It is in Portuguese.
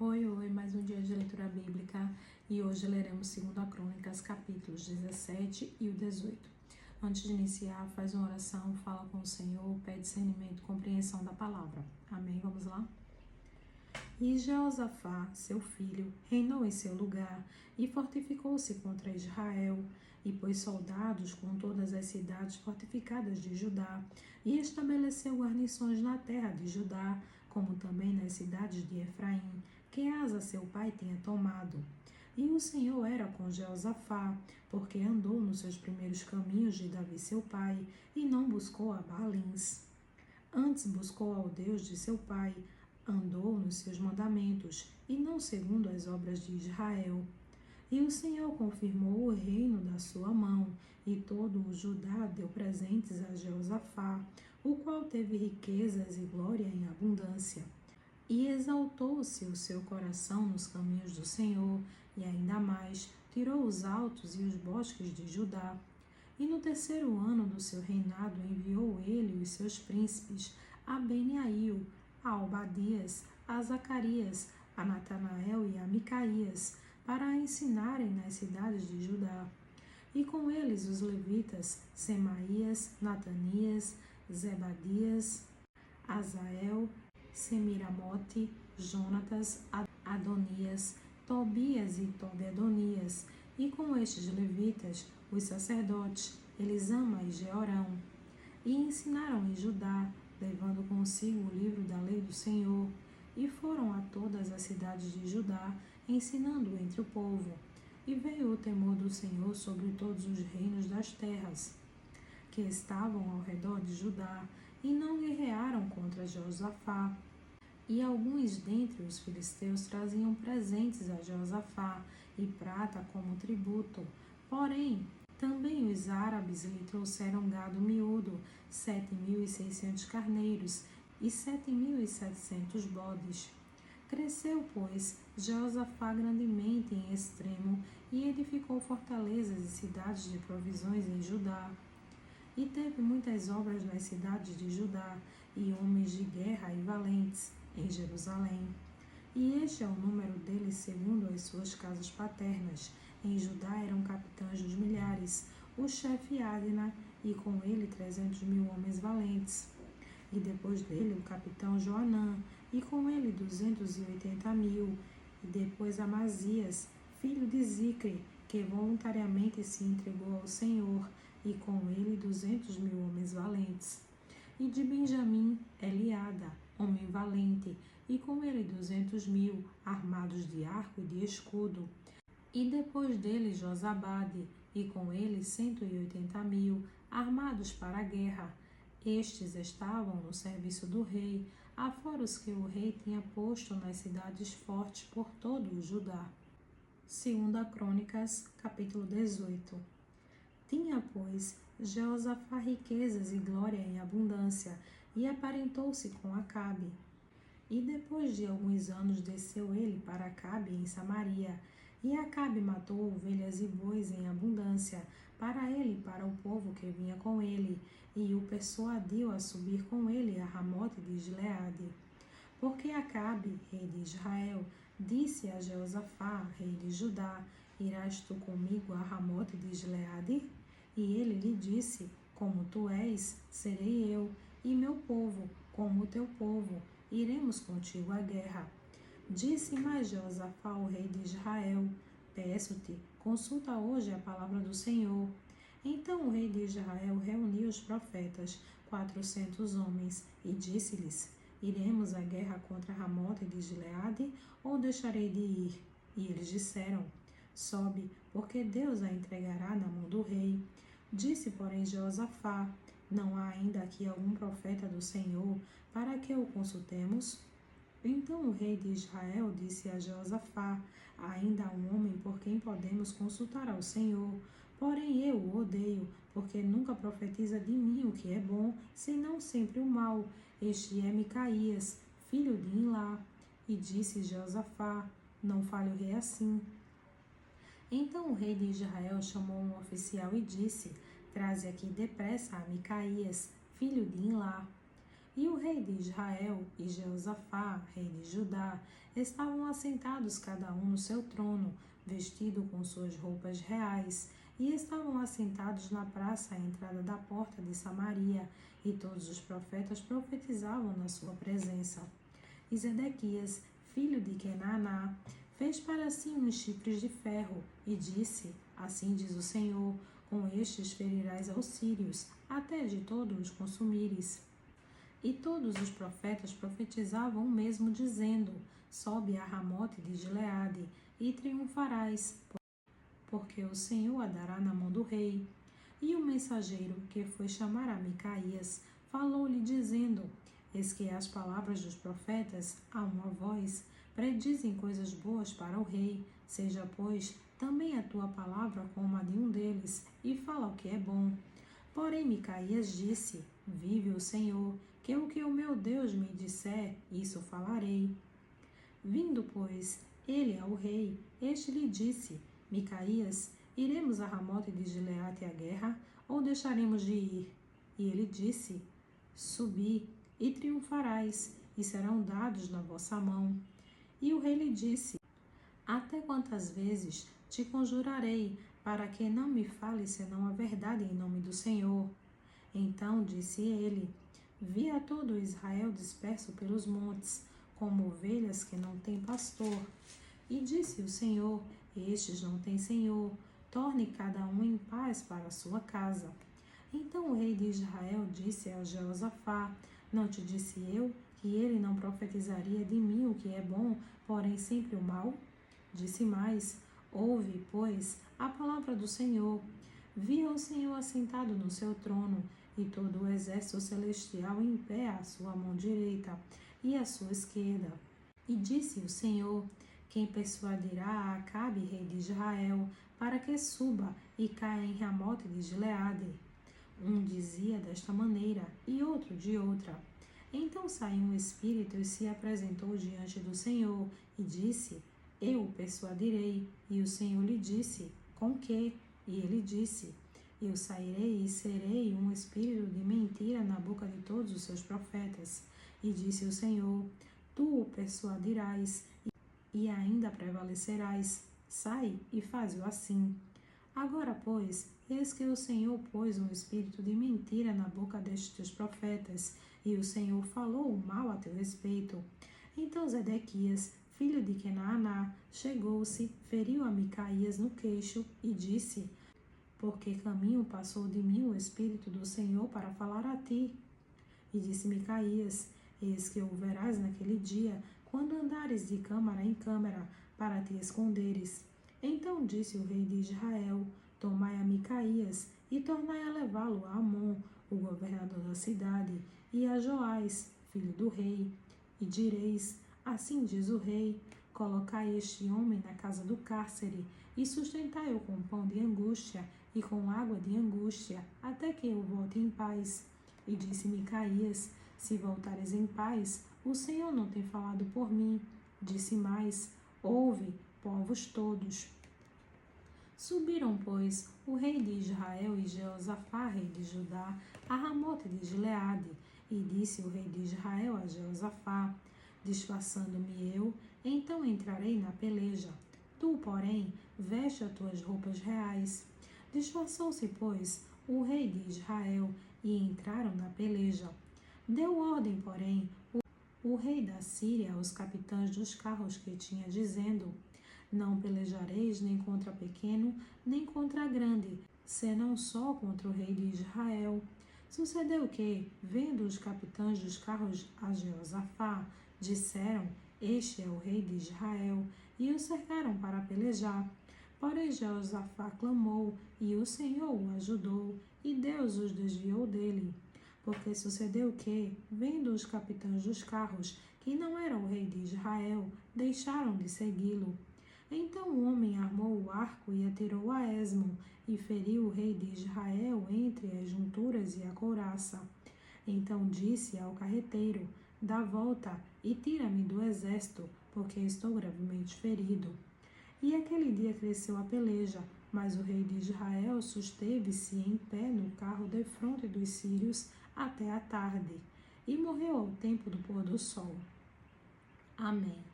Oi, mais um dia de leitura bíblica e hoje leremos 2 Crônicas, capítulos 17 e o 18. Antes de iniciar, faz uma oração, fala com o Senhor, pede discernimento e compreensão da palavra. Amém? Vamos lá? E Jeosafá, seu filho, reinou em seu lugar e fortificou-se contra Israel, e pôs soldados com todas as cidades fortificadas de Judá, e estabeleceu guarnições na terra de Judá, como também nas cidades de Efraim, que Asa seu pai tinha tomado. E o Senhor era com Jeosafá, porque andou nos seus primeiros caminhos de Davi seu pai, e não buscou a Baalins. Antes buscou ao Deus de seu pai, andou nos seus mandamentos, e não segundo as obras de Israel. E o Senhor confirmou o reino da sua mão, e todo o Judá deu presentes a Jeosafá, o qual teve riquezas e glória em abundância. E exaltou-se o seu coração nos caminhos do Senhor, e ainda mais tirou os altos e os bosques de Judá. E no terceiro ano do seu reinado enviou ele e os seus príncipes a Beniail, a Obadias, a Zacarias, a Natanael e a Micaías, para a ensinarem nas cidades de Judá. E com eles os levitas, Semaías, Natanias, Zebadias, Azael, Semiramote, Jonatas, Adonias, Tobias e Tobi-Adonias, e com estes levitas, os sacerdotes, Elisama e Jeorão. E ensinaram em Judá, levando consigo o livro da lei do Senhor, e foram a todas as cidades de Judá, ensinando entre o povo. E veio o temor do Senhor sobre todos os reinos das terras, que estavam ao redor de Judá, e não guerrearam contra Jeosafá. E alguns dentre os filisteus traziam presentes a Jeosafá, e prata como tributo. Porém, também os árabes lhe trouxeram gado miúdo, 7.600 carneiros e 7.700 bodes. Cresceu, pois, Jeosafá grandemente em extremo, e edificou fortalezas e cidades de provisões em Judá. E teve muitas obras nas cidades de Judá, e homens de guerra e valentes em Jerusalém. E este é o número deles segundo as suas casas paternas. Em Judá eram capitães dos milhares, o chefe Adna, e com ele 300.000 homens valentes. E depois dele o capitão Joanã, e com ele 280.000. E depois Amazias, filho de Zicre, que voluntariamente se entregou ao Senhor, e com ele 200.000 homens valentes. E de Benjamim, Eliada, homem valente, e com ele 200.000, armados de arco e de escudo. E depois dele Josabade, e com ele 180.000, armados para a guerra. Estes estavam no serviço do rei, afora os que o rei tinha posto nas cidades fortes por todo o Judá. 2 Crônicas, capítulo 18. Tinha, pois, Jeosafá riquezas e glória em abundância, e aparentou-se com Acabe. E depois de alguns anos desceu ele para Acabe em Samaria, e Acabe matou ovelhas e bois em abundância, para ele e para o povo que vinha com ele, e o persuadiu a subir com ele a Ramote de Gileade. Porque Acabe, rei de Israel, disse a Jeosafá, rei de Judá: Irás tu comigo a Ramote de Gileade? E ele lhe disse: Como tu és, serei eu, e meu povo, como o teu povo, iremos contigo à guerra. Disse mais Jeosafá ao rei de Israel: Peço-te, consulta hoje a palavra do Senhor. Então o rei de Israel reuniu os profetas, 400 homens, e disse-lhes: Iremos à guerra contra Ramote de Gileade, ou deixarei de ir? E eles disseram: Sobe, porque Deus a entregará na mão do rei. Disse, porém, Jeosafá: Não há ainda aqui algum profeta do Senhor para que o consultemos? Então o rei de Israel disse a Jeosafá: Ainda há um homem por quem podemos consultar ao Senhor. Porém eu o odeio, porque nunca profetiza de mim o que é bom, senão sempre o mal. Este é Micaías, filho de Imlá. E disse Jeosafá: Não fale o rei assim. Então o rei de Israel chamou um oficial e disse: Traze aqui depressa a Micaías, filho de Imlá. E o rei de Israel e Jeosafá, rei de Judá, estavam assentados cada um no seu trono, vestido com suas roupas reais, e estavam assentados na praça à entrada da porta de Samaria, e todos os profetas profetizavam na sua presença. E Zedequias, filho de Kenaná, fez para si uns chifres de ferro, e disse: Assim diz o Senhor, com estes ferirás aos sírios, até de todos os consumires. E todos os profetas profetizavam o mesmo, dizendo: Sobe a Ramote de Gileade, e triunfarás, porque o Senhor a dará na mão do rei. E o mensageiro que foi chamar a Micaías falou-lhe, dizendo: Eis que as palavras dos profetas, a uma voz, predizem coisas boas para o rei. Seja, pois, também a tua palavra como a de um deles, e fala o que é bom. Porém Micaías disse: Vive o Senhor, que o meu Deus me disser, isso falarei. Vindo, pois, ele ao rei, este lhe disse: Micaías, iremos a Ramote de Gileade à guerra, ou deixaremos de ir? E ele disse: Subi, e triunfarás, e serão dados na vossa mão. E o rei lhe disse: Até quantas vezes te conjurarei, para que não me fales senão a verdade em nome do Senhor? Então disse ele: Vi a todo Israel disperso pelos montes, como ovelhas que não têm pastor. E disse o Senhor: Estes não têm senhor, torne cada um em paz para a sua casa. Então o rei de Israel disse a Jeosafá: Não te disse eu que ele não profetizaria de mim o que é bom, porém sempre o mal? Disse mais: Ouve, pois, a palavra do Senhor. Via o Senhor assentado no seu trono, e todo o exército celestial em pé à sua mão direita e à sua esquerda. E disse o Senhor: Quem persuadirá a Acabe, rei de Israel, para que suba e caia em Ramote de Gileade? Um dizia desta maneira, e outro de outra. Então saiu um espírito e se apresentou diante do Senhor, e disse: Eu o persuadirei. E o Senhor lhe disse: Com que? E ele disse: Eu sairei e serei um espírito de mentira na boca de todos os seus profetas. E disse o Senhor: Tu o persuadirás, e ainda prevalecerás. Sai e faze-o assim. Agora, pois, eis que o Senhor pôs um espírito de mentira na boca destes teus profetas, e o Senhor falou o mal a teu respeito. Então Zedequias, filho de Kenaná, chegou-se, feriu a Micaías no queixo e disse: Porque caminho passou de mim o Espírito do Senhor para falar a ti? E disse Micaías: Eis que o verás naquele dia, quando andares de câmara em câmara, para te esconderes. Então disse o rei de Israel: Tomai a Micaías, e tornai a levá-lo a Amon, o governador da cidade, e a Joás, filho do rei. E direis: Assim diz o rei: Colocai este homem na casa do cárcere, e sustentai-o com pão de angústia e com água de angústia, até que eu volte em paz. E disse Micaías: Se voltares em paz, o Senhor não tem falado por mim. Disse mais: Ouve, povos todos. Subiram, pois, o rei de Israel e Jeosafá, rei de Judá, a Ramote de Gileade. E disse o rei de Israel a Jeosafá: Disfarçando-me eu, então entrarei na peleja. Tu, porém, veste as tuas roupas reais. Disfarçou-se, pois, o rei de Israel, e entraram na peleja. Deu ordem, porém, o rei da Síria aos capitães dos carros que tinha, dizendo: Não pelejareis nem contra pequeno, nem contra grande, senão só contra o rei de Israel. Sucedeu que, vendo os capitães dos carros a Jeosafá, disseram: Este é o rei de Israel, e o cercaram para pelejar. Porém Jeosafá clamou, e o Senhor o ajudou, e Deus os desviou dele. Porque sucedeu que, vendo os capitães dos carros, que não era o rei de Israel, deixaram de segui-lo. Então o homem armou o arco e atirou a esmo, e feriu o rei de Israel entre as junturas e a couraça. Então disse ao carreteiro: Dá volta e tira-me do exército, porque estou gravemente ferido. E aquele dia cresceu a peleja, mas o rei de Israel susteve-se em pé no carro defronte dos sírios até a tarde. e morreu ao tempo do pôr do sol. Amém.